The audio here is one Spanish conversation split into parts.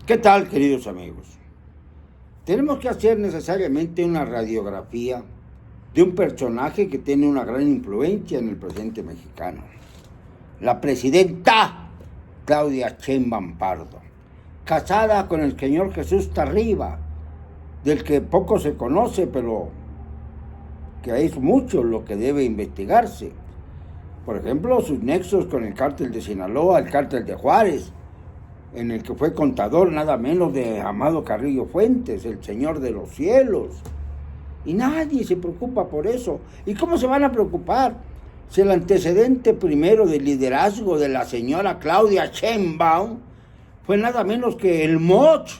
¿Qué tal, queridos amigos? Tenemos que hacer necesariamente una radiografía de un personaje que tiene una gran influencia en el presente mexicano. La presidenta Claudia Sheinbaum Pardo, casada con el señor Jesús Tarriba, del que poco se conoce, pero que es mucho lo que debe investigarse. Por ejemplo, sus nexos con el cártel de Sinaloa, el cártel de Juárez, en el que fue contador nada menos de Amado Carrillo Fuentes, el señor de los cielos. Y nadie se preocupa por eso. ¿Y cómo se van a preocupar si el antecedente primero del liderazgo de la señora Claudia Sheinbaum fue nada menos que el MOCH,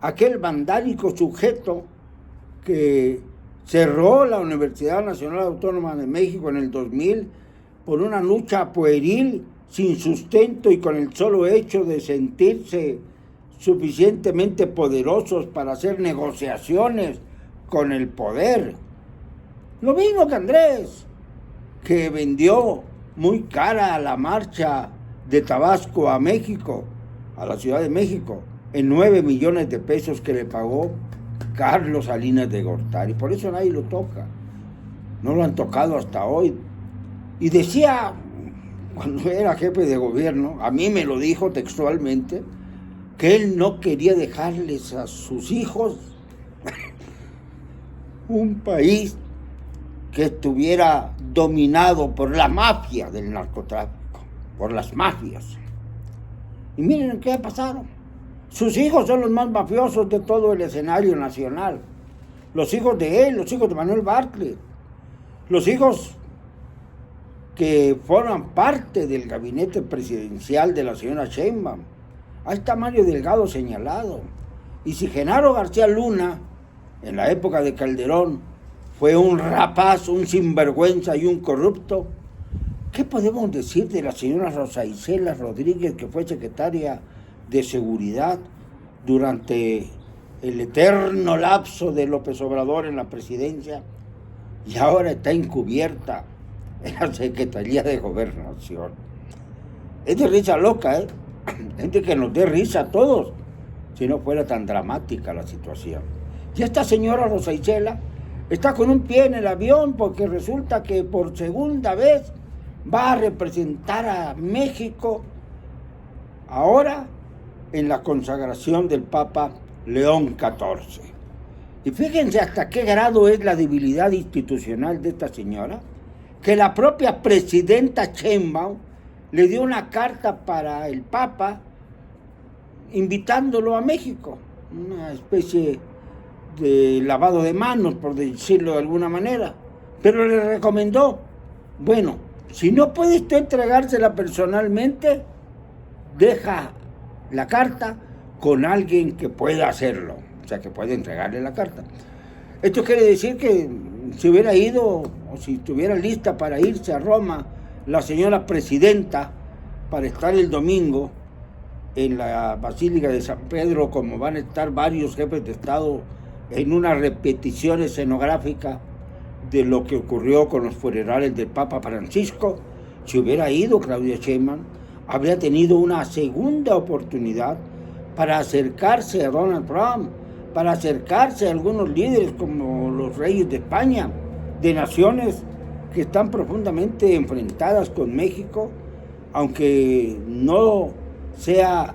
aquel vandálico sujeto que cerró la Universidad Nacional Autónoma de México en el 2000 por una lucha pueril, sin sustento y con el solo hecho de sentirse suficientemente poderosos para hacer negociaciones con el poder? Lo mismo que Andrés, que vendió muy cara la marcha de Tabasco a México, a la Ciudad de México, en 9 millones de pesos que le pagó Carlos Salinas de Gortari. Por eso nadie lo toca. No lo han tocado hasta hoy. Y decía, cuando era jefe de gobierno, a mí me lo dijo textualmente, que él no quería dejarles a sus hijos un país que estuviera dominado por la mafia del narcotráfico, por las mafias. Y miren qué pasaron. Sus hijos son los más mafiosos de todo el escenario nacional. Los hijos de él, los hijos de Manuel Bartlett, los hijos que forman parte del gabinete presidencial de la señora Sheinbaum. Ahí está Mario Delgado señalado. Y si Genaro García Luna, en la época de Calderón, fue un rapaz, un sinvergüenza y un corrupto, ¿qué podemos decir de la señora Rosa Isela Rodríguez, que fue secretaria de Seguridad durante el eterno lapso de López Obrador en la presidencia y ahora está encubierta en la Secretaría de Gobernación? Es de risa loca, Es de que nos dé risa a todos, si no fuera tan dramática la situación. Y esta señora Rosa Isela está con un pie en el avión porque resulta que por segunda vez va a representar a México ahora en la consagración del Papa León XIV. Y fíjense hasta qué grado es la debilidad institucional de esta señora, que la propia presidenta Sheinbaum le dio una carta para el Papa invitándolo a México, una especie de lavado de manos, por decirlo de alguna manera, pero le recomendó, bueno, si no puede usted entregársela personalmente, deja la carta con alguien que pueda hacerlo, o sea, que puede entregarle la carta. Esto quiere decir que si hubiera ido, o si estuviera lista para irse a Roma, la señora presidenta, para estar el domingo en la Basílica de San Pedro, como van a estar varios jefes de Estado en una repetición escenográfica de lo que ocurrió con los funerales del Papa Francisco, si hubiera ido Claudia Sheinbaum, habría tenido una segunda oportunidad para acercarse a Donald Trump, para acercarse a algunos líderes como los reyes de España, de naciones que están profundamente enfrentadas con México, aunque no sea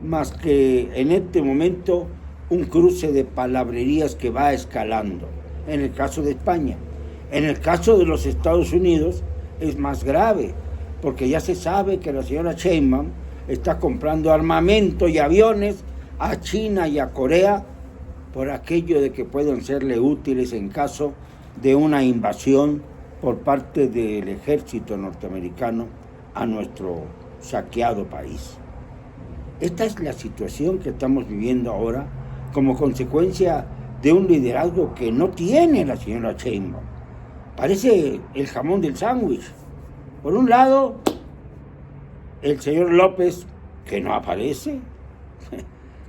más que en este momento un cruce de palabrerías que va escalando, en el caso de España. En el caso de los Estados Unidos es más grave, porque ya se sabe que la señora Sheinbaum está comprando armamento y aviones a China y a Corea por aquello de que puedan serle útiles en caso de una invasión por parte del ejército norteamericano a nuestro saqueado país. Esta es la situación que estamos viviendo ahora como consecuencia de un liderazgo que no tiene la señora Sheinbaum. Parece el jamón del sándwich. Por un lado, el señor López, que no aparece,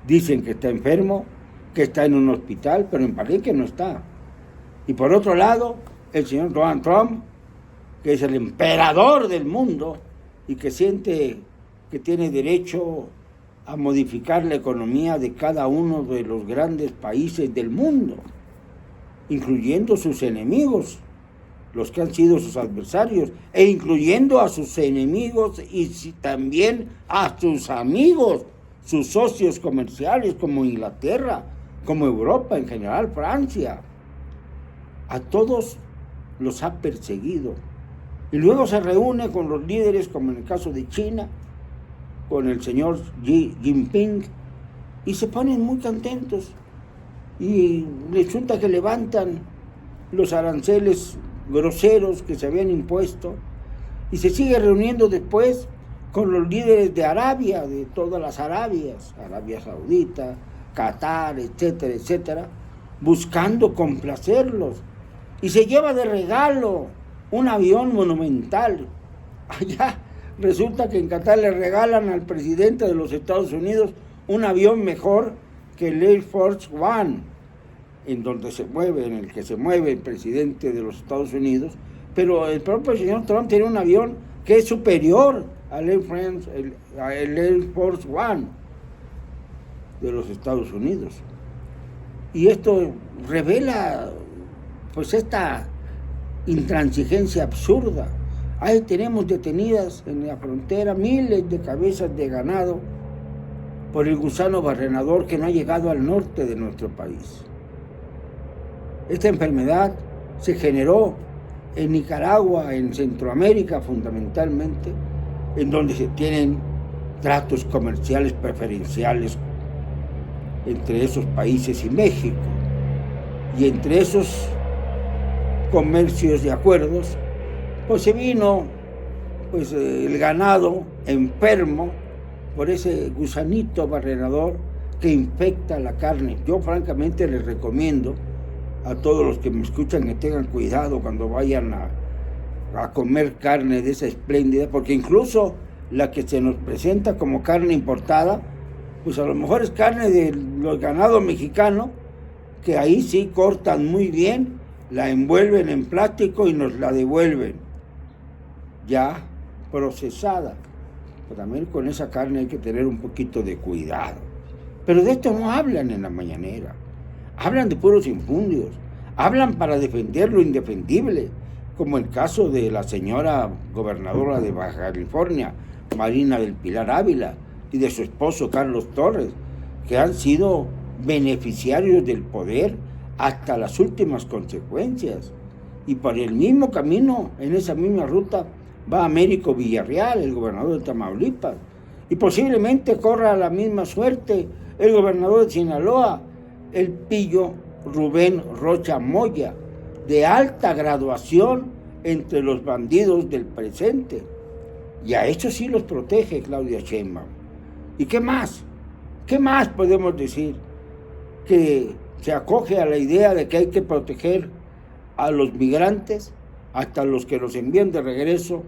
dicen que está enfermo, que está en un hospital, pero en Palenque no está. Y por otro lado, el señor Donald Trump, que es el emperador del mundo y que siente que tiene derecho a modificar la economía de cada uno de los grandes países del mundo, incluyendo sus enemigos, los que han sido sus adversarios, e incluyendo a sus enemigos y también a sus amigos, sus socios comerciales como Inglaterra, como Europa en general, Francia. A todos los ha perseguido. Y luego se reúne con los líderes, como en el caso de China, con el señor Xi Jinping, y se ponen muy contentos. Y resulta que levantan los aranceles groseros que se habían impuesto, y se sigue reuniendo después con los líderes de Arabia, de todas las Arabias, Arabia Saudita, Qatar, etcétera, etcétera, buscando complacerlos. Y se lleva de regalo un avión monumental. Allá resulta que en Qatar le regalan al presidente de los Estados Unidos un avión mejor que el Air Force One, en el que se mueve el presidente de los Estados Unidos, pero el propio señor Trump tiene un avión que es superior al Air Force One de los Estados Unidos. Y esto revela pues esta intransigencia absurda. Ahí tenemos detenidas en la frontera miles de cabezas de ganado por el gusano barrenador que no ha llegado al norte de nuestro país. Esta enfermedad se generó en Nicaragua, en Centroamérica fundamentalmente, en donde se tienen tratos comerciales preferenciales entre esos países y México. Y entre esos comercios y acuerdos, pues se vino el ganado enfermo por ese gusanito barrenador que infecta la carne. Yo francamente les recomiendo a todos los que me escuchan que tengan cuidado cuando vayan a comer carne de esa espléndida, porque incluso la que se nos presenta como carne importada, pues a lo mejor es carne de los ganados mexicanos, que ahí sí cortan muy bien, la envuelven en plástico y nos la devuelven ya procesada. Pero también con esa carne hay que tener un poquito de cuidado. Pero de esto no hablan en la mañanera. Hablan de puros infundios. Hablan para defender lo indefendible, como el caso de la señora gobernadora de Baja California, Marina del Pilar Ávila, y de su esposo Carlos Torres, que han sido beneficiarios del poder hasta las últimas consecuencias. Y por el mismo camino, en esa misma ruta, va Américo Villarreal, el gobernador de Tamaulipas, y posiblemente corra la misma suerte el gobernador de Sinaloa, el pillo Rubén Rocha Moya, de alta graduación entre los bandidos del presente. Y a estos sí los protege Claudia Sheinbaum. ¿Y qué más? ¿Qué más podemos decir? Que se acoge a la idea de que hay que proteger a los migrantes, hasta los que los envían de regreso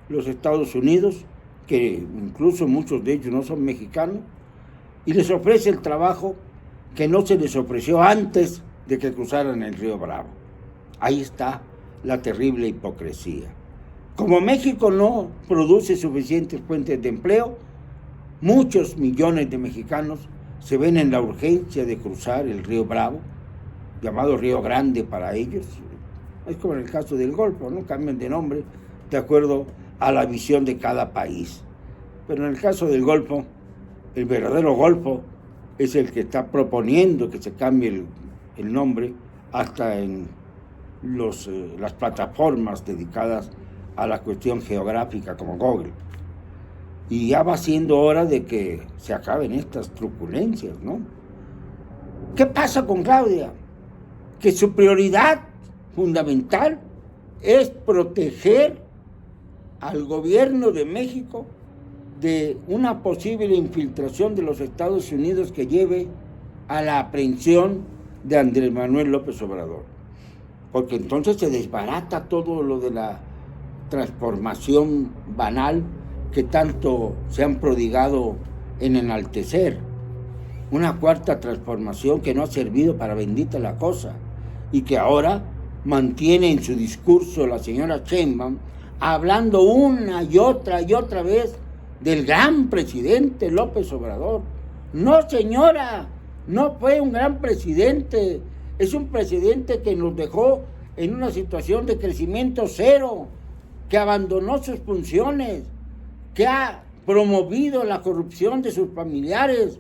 los Estados Unidos, que incluso muchos de ellos no son mexicanos, y les ofrece el trabajo que no se les ofreció antes de que cruzaran el río Bravo. Ahí está la terrible hipocresía. Como México no produce suficientes fuentes de empleo, muchos millones de mexicanos se ven en la urgencia de cruzar el río Bravo, llamado Río Grande para ellos. Es como en el caso del Golfo, ¿no? Cambian de nombre de acuerdo a la visión de cada país. Pero en el caso del Golfo, el verdadero Golfo es el que está proponiendo que se cambie el nombre hasta en las plataformas dedicadas a la cuestión geográfica como Google. Y ya va siendo hora de que se acaben estas truculencias, ¿no? ¿Qué pasa con Claudia? Que su prioridad fundamental es proteger al gobierno de México de una posible infiltración de los Estados Unidos que lleve a la aprehensión de Andrés Manuel López Obrador. Porque entonces se desbarata todo lo de la transformación banal que tanto se han prodigado en enaltecer. Una cuarta transformación que no ha servido para bendita la cosa y que ahora mantiene en su discurso la señora Sheinbaum, hablando una y otra vez del gran presidente López Obrador. No, señora, no fue un gran presidente, es un presidente que nos dejó en una situación de crecimiento cero, que abandonó sus funciones, que ha promovido la corrupción de sus familiares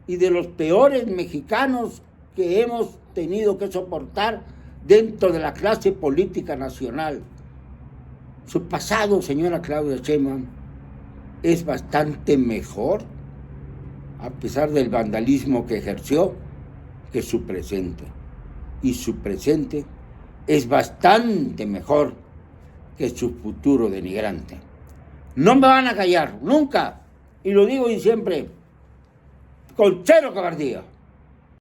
y de los peores mexicanos que hemos tenido que soportar dentro de la clase política nacional. Su pasado, señora Claudia Sheinbaum, es bastante mejor, a pesar del vandalismo que ejerció, que su presente. Y su presente es bastante mejor que su futuro denigrante. No me van a callar, nunca, y lo digo y siempre, con cero cobardía.